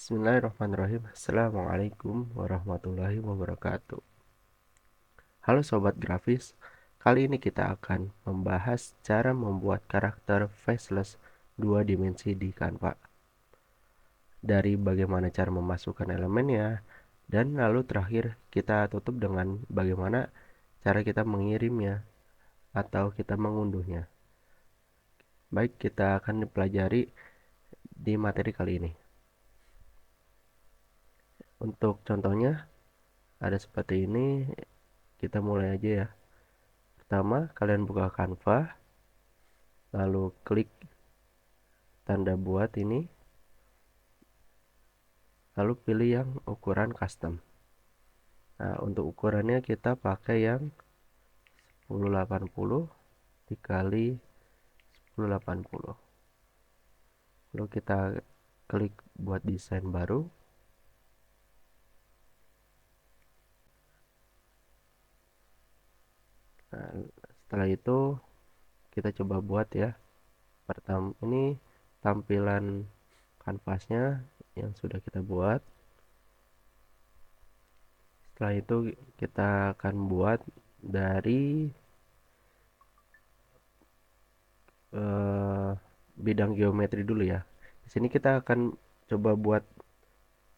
Bismillahirrahmanirrahim. Assalamualaikum warahmatullahi wabarakatuh. Halo sobat grafis, kali ini kita akan membahas cara membuat karakter faceless 2 dimensi di Canva. Dari bagaimana cara memasukkan elemennya, dan lalu terakhir kita tutup dengan bagaimana cara kita mengirimnya atau kita mengunduhnya. Baik, kita akan dipelajari di materi kali ini. Untuk contohnya, ada seperti ini. Kita mulai aja ya. Pertama, kalian buka Canva, lalu klik tanda buat ini, lalu pilih yang ukuran custom. Nah, untuk ukurannya kita pakai yang 1080 dikali 1080. Lalu kita klik buat desain baru. Nah, setelah itu kita coba buat ya. Pertama, ini tampilan kanvasnya yang sudah kita buat. Setelah itu kita akan buat dari bidang geometri dulu ya. Di sini kita akan coba buat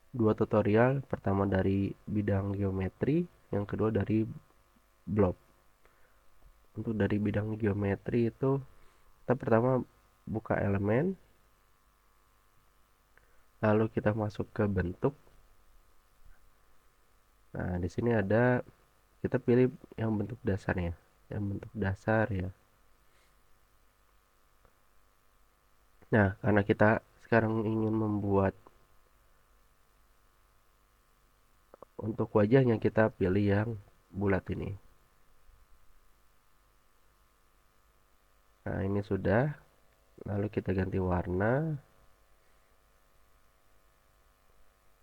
dua tutorial, pertama dari bidang geometri, yang kedua dari blob. Untuk dari bidang geometri itu kita pertama buka elemen, lalu kita masuk ke bentuk. Nah, di sini ada, kita pilih yang bentuk dasarnya, yang bentuk dasar ya. Nah, karena kita sekarang ingin membuat untuk wajahnya, kita pilih yang bulat ini. Nah, ini sudah. Lalu kita ganti warna,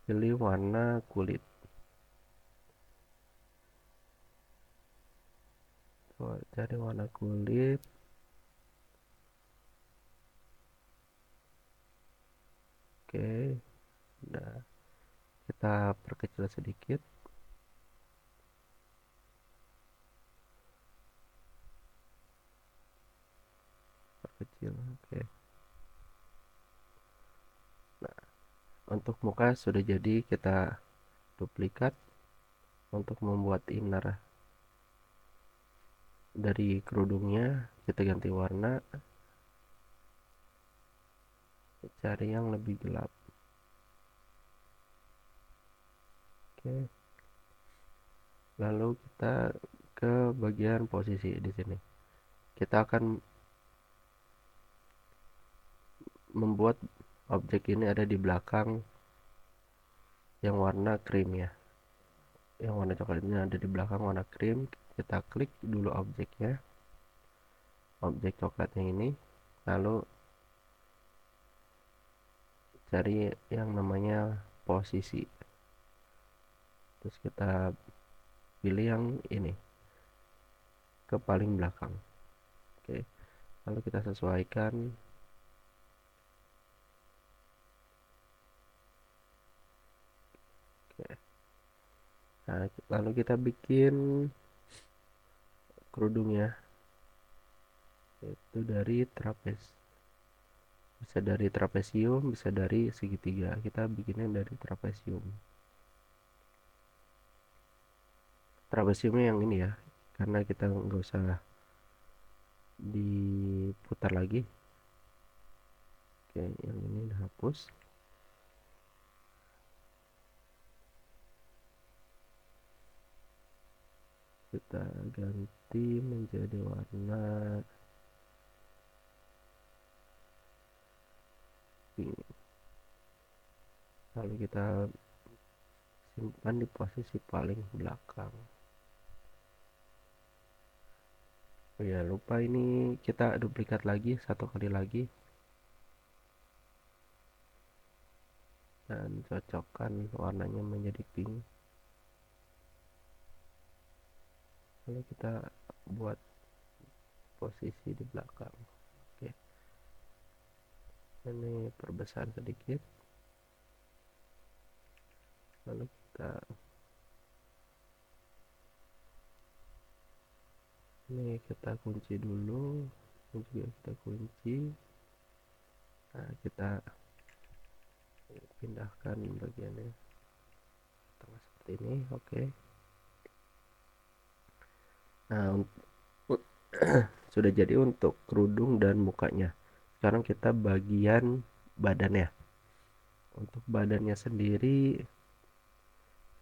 pilih warna kulit. Cari warna kulit. Oke, nah kita perkecil sedikit. Perkecil, oke. Nah, untuk muka sudah jadi, kita duplikat. Untuk membuat inner dari kerudungnya, kita ganti warna, cari yang lebih gelap. Oke. Lalu kita ke bagian posisi di sini. Kita akan membuat objek ini ada di belakang yang warna krim ya. Yang warna coklatnya ada di belakang warna krim. Kita klik dulu objeknya, objek coklatnya ini, lalu cari yang namanya posisi. Terus kita pilih yang ini ke paling belakang. Oke, lalu kita sesuaikan. Oke. Nah, lalu kita bikin kerudungnya, itu dari trapez. Bisa dari trapesium, bisa dari segitiga. Kita bikinnya dari trapesium. Trapesiumnya yang ini ya, karena kita nggak usah diputar lagi. Oke, yang ini dihapus. Kita ganti menjadi warna pink. Lalu kita simpan di posisi paling belakang. Oh ya, lupa, ini kita duplikat lagi satu kali lagi dan cocokkan warnanya menjadi pink. Lalu kita buat posisi di belakang. Oke, ini perbesar sedikit. lalu kita kunci dulu, ini juga kita kunci. Nah, kita pindahkan bagiannya tengah seperti ini. Oke. Nah, sudah jadi untuk kerudung dan mukanya. Sekarang kita bagian badannya. Untuk badannya sendiri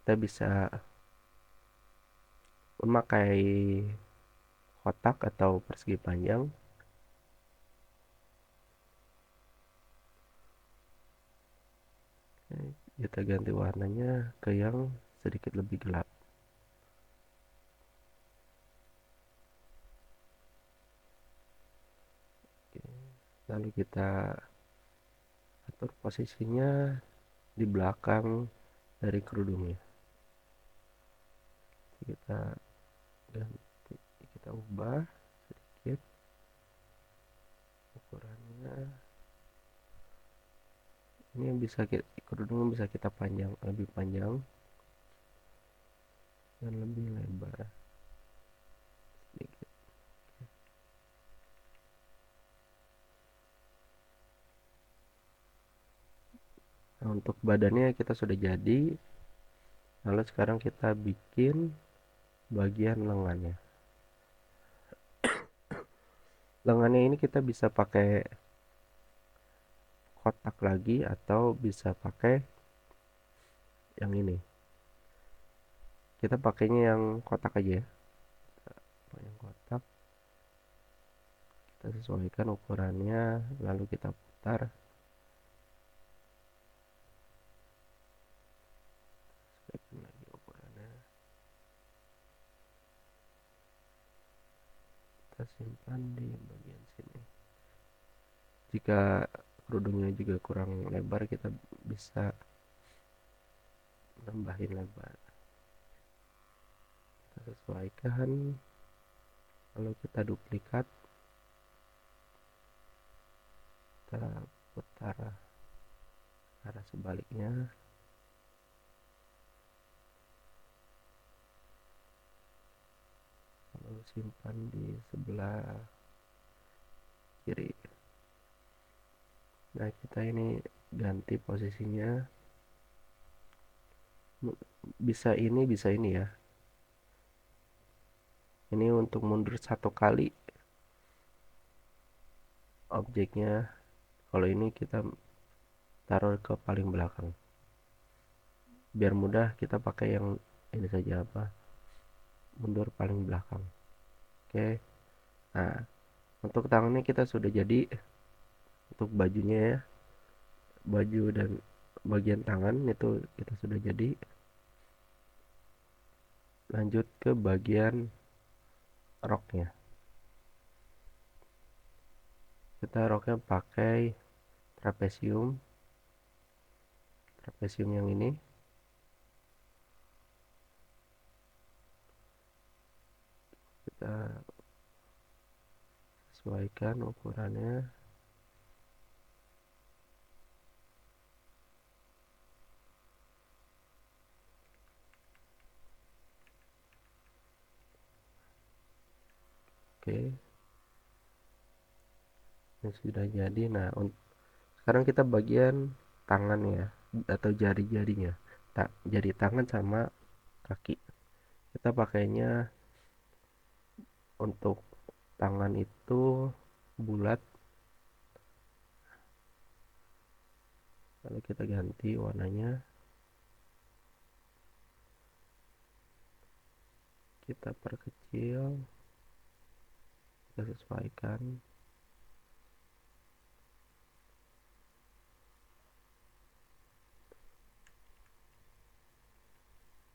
kita bisa memakai kotak atau persegi panjang. Kita ganti warnanya ke yang sedikit lebih gelap. Lalu kita atur posisinya di belakang dari kerudungnya. Kita ganti, kita ubah sedikit ukurannya. Ini bisa kerudungnya bisa kita lebih panjang dan lebih lebar sedikit. Nah, untuk badannya kita sudah jadi. Lalu sekarang kita bikin bagian lengannya. Lengannya ini kita bisa pakai kotak lagi atau bisa pakai yang ini. Kita pakainya yang kotak aja ya. Yang kotak kita sesuaikan ukurannya, lalu kita putar. Sesuaikan lagi ukurannya. Kita simpan di bagian sini. Jika kerudungnya juga kurang lebar, kita bisa nambahin lebar. Kita sesuaikan, lalu kita duplikat, kita putar arah sebaliknya. Lalu simpan di sebelah kiri. Nah, kita ini ganti posisinya, bisa ini ya. Ini untuk mundur satu kali objeknya. Kalau ini kita taruh ke paling belakang, biar mudah kita pakai yang ini saja, mundur paling belakang. Oke. Nah, untuk tangannya kita sudah jadi. Untuk bajunya ya, baju dan bagian tangan itu kita sudah jadi. Lanjut ke bagian roknya. Kita roknya pakai trapesium yang ini. Kita sesuaikan ukurannya. Oke, ini sudah jadi. Nah, sekarang kita bagian tangan ya, atau jari-jarinya. Jari tangan sama kaki. Kita pakainya untuk tangan itu bulat. Lalu kita ganti warnanya. Kita perkecil. Kita sesuaikan.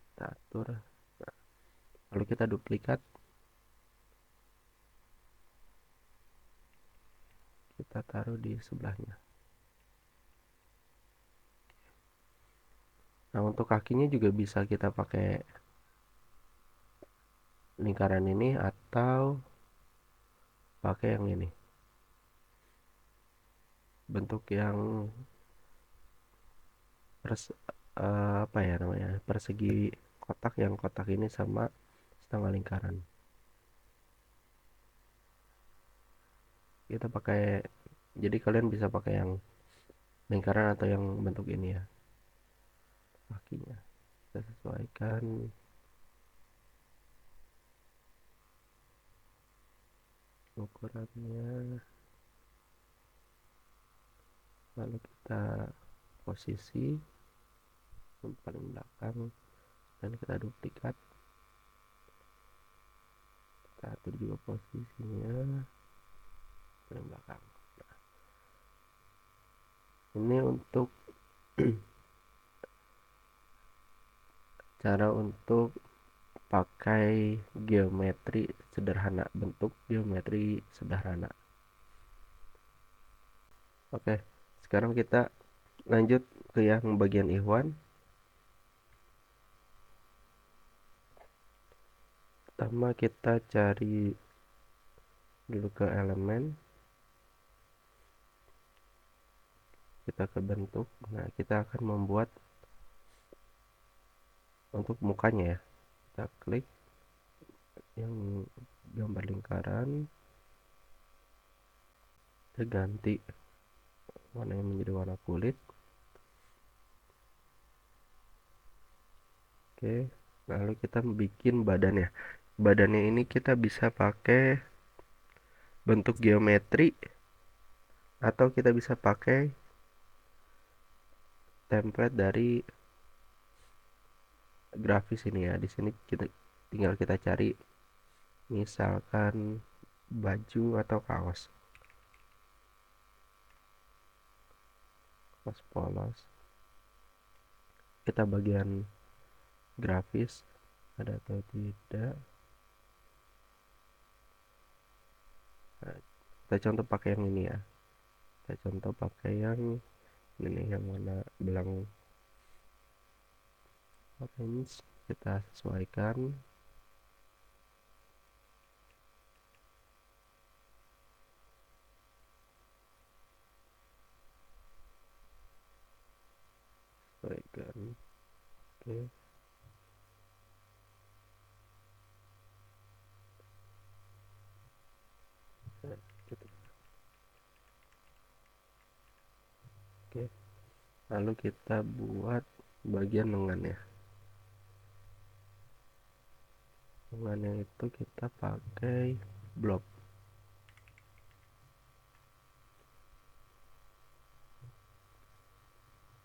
Kita atur. Nah, lalu kita duplikat. Kita taruh di sebelahnya. Nah, untuk kakinya juga bisa kita pakai lingkaran ini atau pakai yang ini. Bentuk yang apa ya namanya, persegi kotak, yang kotak ini sama setengah lingkaran. Kita pakai, jadi kalian bisa pakai yang lingkaran atau yang bentuk ini ya, kakinya kita sesuaikan. Ukurannya, lalu kita posisi yang paling belakang dan kita duplikat, kita atur juga posisinya paling belakang. Nah, ini untuk cara untuk pakai geometri sederhana, bentuk geometri sederhana. Oke, sekarang kita lanjut ke yang bagian Ikhwan. Pertama kita cari dulu ke elemen, kita ke bentuk. Nah, kita akan membuat untuk mukanya ya. Kita klik yang gambar lingkaran, kita ganti warnanya menjadi warna kulit. Oke, lalu kita bikin badannya. Badannya ini kita bisa pakai bentuk geometri atau kita bisa pakai template dari grafis ini ya. Di sini kita tinggal kita cari misalkan baju atau kaos polos. Kita bagian grafis ada atau tidak. Nah, kita contoh pakai yang ini ya. Kita contoh pakai yang ini, yang warna belang orange. Kita sesuaikan. Sesuaikan. Oke. Nah, gitu. Oke. Lalu kita buat bagian lengannya. Lengannya itu kita pakai blok.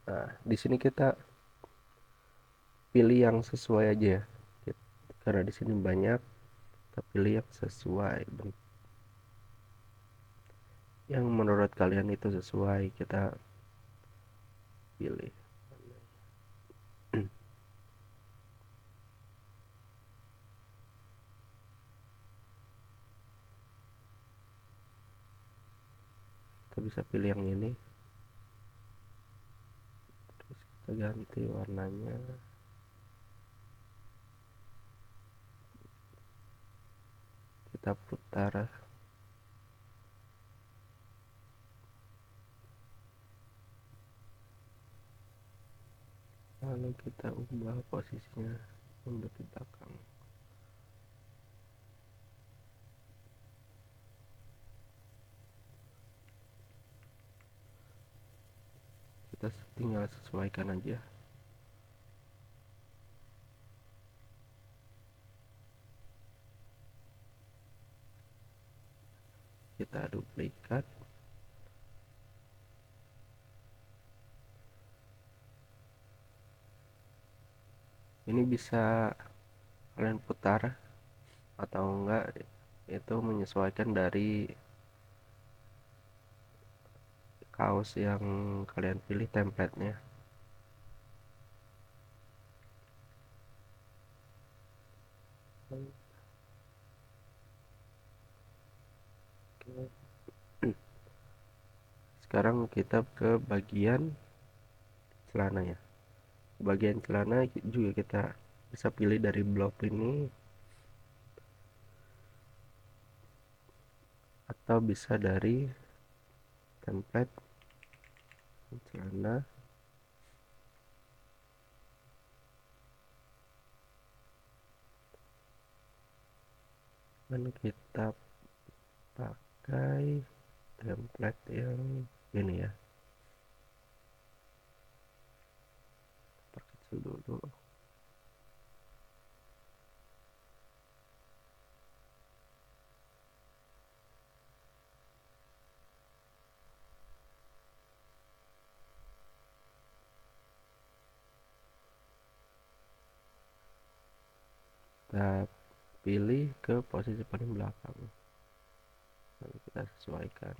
Nah, di sini kita pilih yang sesuai aja ya. Karena di sini banyak, kita pilih yang sesuai. Yang menurut kalian itu sesuai, kita pilih. Kita bisa pilih yang ini. Terus kita ganti warnanya. Kita putar. Lalu kita ubah posisinya mundur di belakang. Kita tinggal sesuaikan aja. Kita duplikat. Ini bisa kalian putar atau enggak, itu menyesuaikan dari kaos yang kalian pilih templatenya. Sekarang kita ke bagian celana ya. Bagian celana juga kita bisa pilih dari blok ini atau bisa dari template celana. dan kita pakai template yang ini ya, perkecil dulu. Kita pilih ke posisi paling belakang, lalu kita sesuaikan.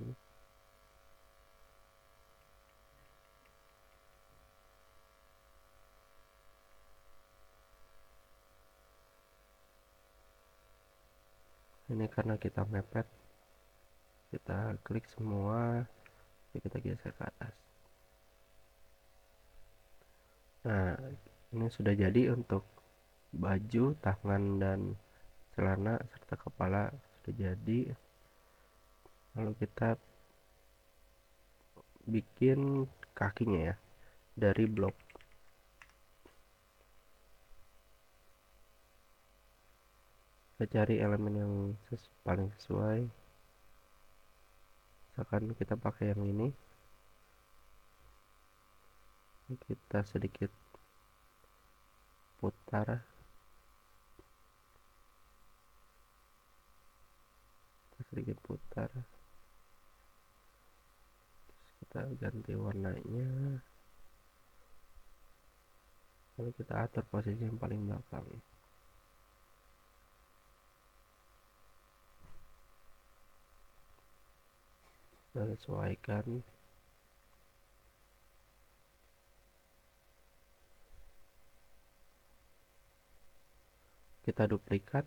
Ini karena kita mepet, kita klik semua, kita geser ke atas. Nah, ini sudah jadi untuk baju, tangan, dan celana serta kepala sudah jadi. Lalu kita bikin kakinya ya, dari blok. Kita cari elemen yang paling sesuai. Misalkan kita pakai yang ini, kita sedikit putar, terus kita ganti warnanya, lalu kita atur posisi yang paling belakang. Kita sesuaikan. Kita duplikat,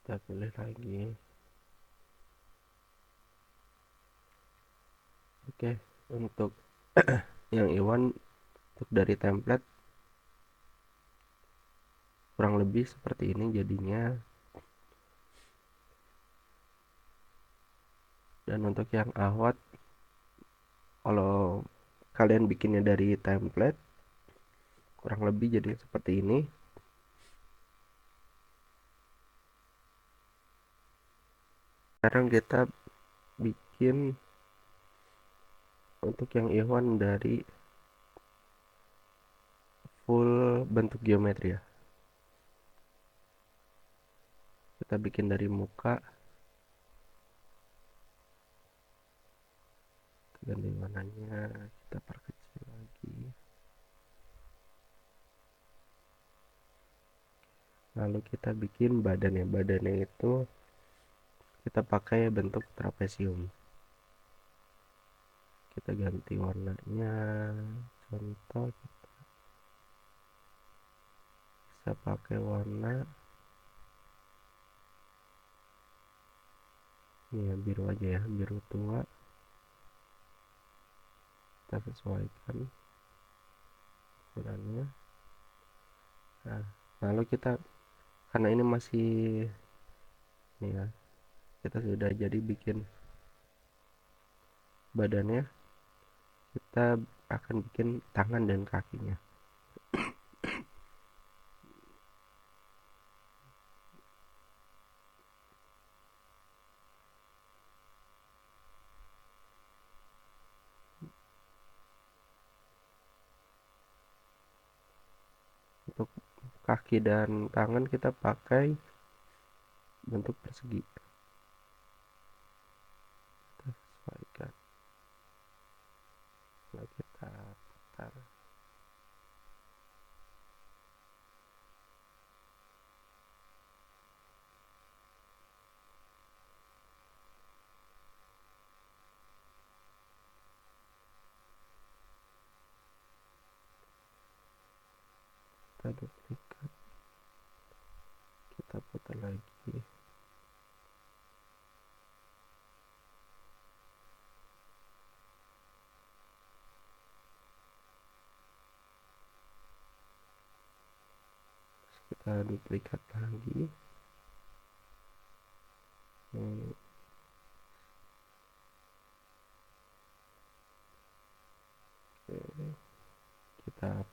kita pilih lagi. Oke, untuk yang Iwan, untuk dari template kurang lebih seperti ini jadinya. Dan untuk yang Ahwat, kalau kalian bikinnya dari template kurang lebih jadi seperti ini. Sekarang kita bikin untuk yang Iwan dari full bentuk geometri ya. Kita bikin dari muka, ganti warnanya, kita perkecil lagi. Lalu kita bikin badannya itu kita pakai bentuk trapesium. Kita ganti warnanya, contoh kita bisa pakai warna ini ya, biru aja ya, biru tua. Kita sesuaikan ukurannya. Nah, lalu kita, karena ini masih ini ya, kita sudah jadi bikin badannya, kita akan bikin tangan dan kakinya. Untuk kaki dan tangan kita pakai bentuk persegi. Kita sesuaikan, lalu kita putar. Kita duplikat, kita putar lagi. Kita duplikat lagi. Oke.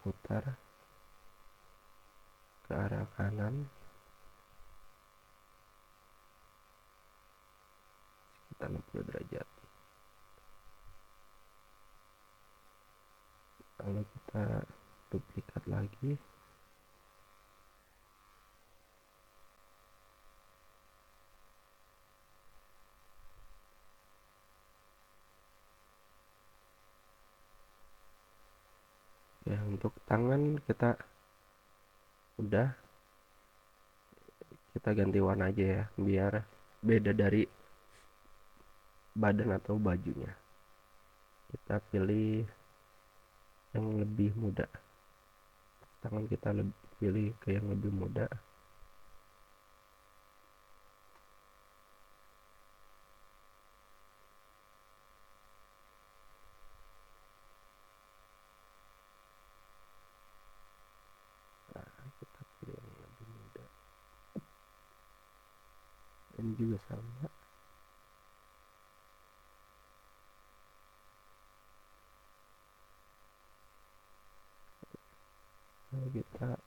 putar ke arah kanan sekitar 60 derajat. Lalu kita duplikat lagi. Ya, untuk tangan kita udah, kita ganti warna aja ya biar beda dari badan atau bajunya. Kita pilih yang lebih muda, tangan kita pilih ke yang lebih muda. Nah, kita pilih yang lebih muda, ini juga sama. Lalu kita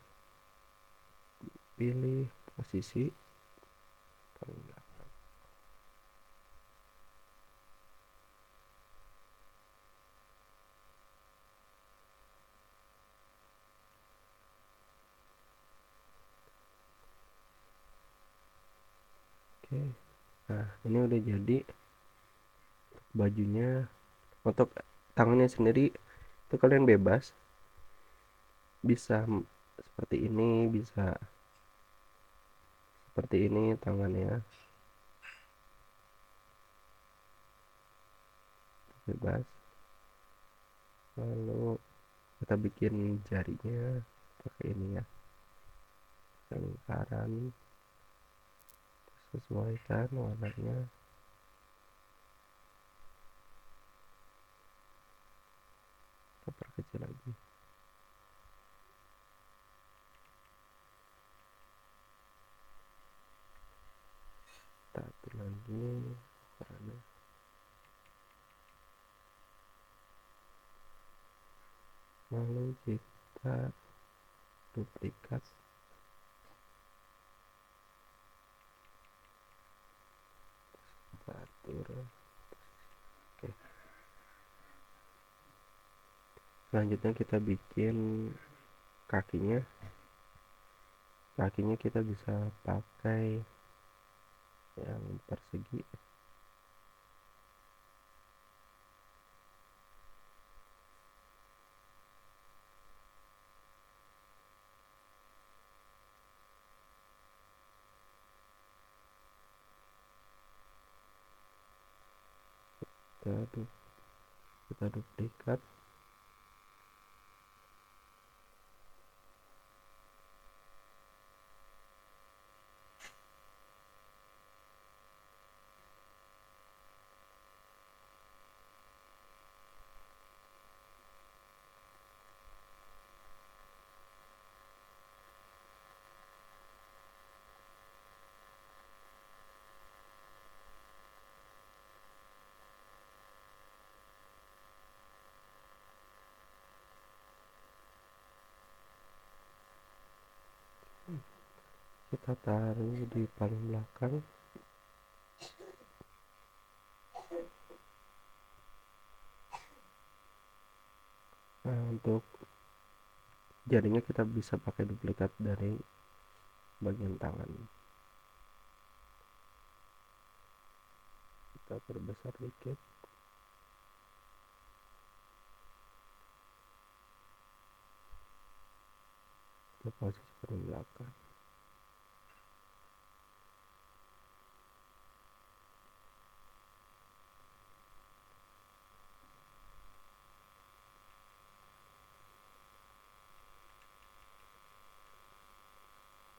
pilih posisi paling belakang. Oke, nah ini udah jadi bajunya. Untuk tangannya sendiri itu kalian bebas, bisa seperti ini, bisa seperti ini tangannya, bebas. Lalu kita bikin jarinya pakai ini ya, lingkaran, sesuaikan warnanya. Kita perkecil lagi. Kita atur lagi warna. Lalu kita duplikat. Kita atur. Oke. Selanjutnya kita bikin kakinya. Kakinya kita bisa pakai yang persegi. Kita duplikat. Kita taruh di paling belakang. Nah, untuk jadinya kita bisa pakai duplikat dari bagian tangan. Kita perbesar dikit. Kita posisi paling belakang.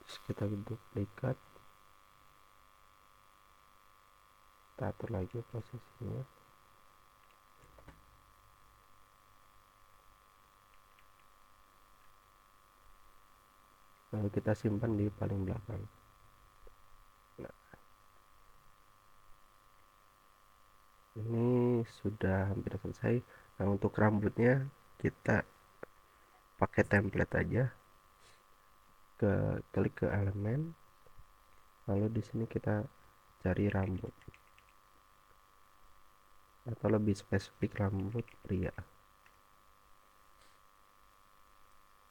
Terus kita duplikat. Kita atur lagi posisinya. Lalu kita simpan di paling belakang. Nah, ini sudah hampir selesai. Nah, untuk rambutnya kita pakai template aja, klik ke elemen, lalu di sini kita cari rambut, atau lebih spesifik rambut pria.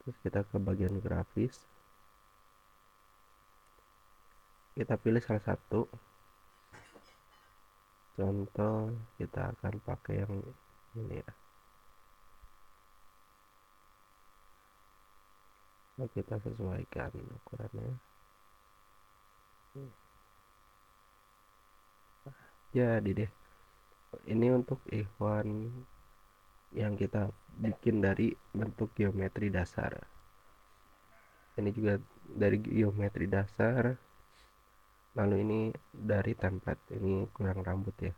Terus kita ke bagian grafis, kita pilih salah satu. Contoh, kita akan pakai yang ini ya. Nah, kita sesuaikan ukurannya. Jadi deh, ini untuk Ikhwan yang kita bikin dari bentuk geometri dasar. Ini juga dari geometri dasar. Lalu ini dari template. Ini kurang rambut ya.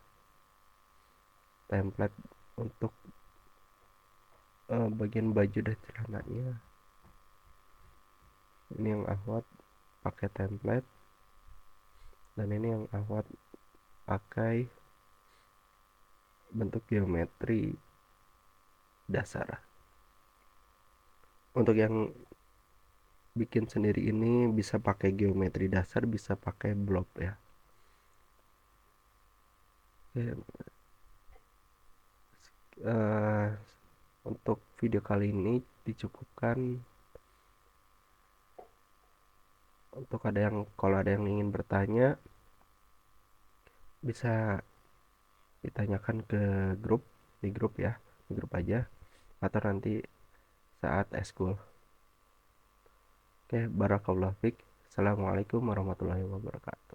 Template untuk bagian baju dan celananya. Ini yang Ahwat pakai template, dan ini yang Ahwat pakai bentuk geometri dasar. Untuk yang bikin sendiri ini bisa pakai geometri dasar, bisa pakai blob ya. Oke, untuk video kali ini dicukupkan. Untuk kalau ada yang ingin bertanya, bisa ditanyakan ke di grup ya, di grup aja, atau nanti saat eskul. Oke, barakallahu fiik. Assalamualaikum warahmatullahi wabarakatuh.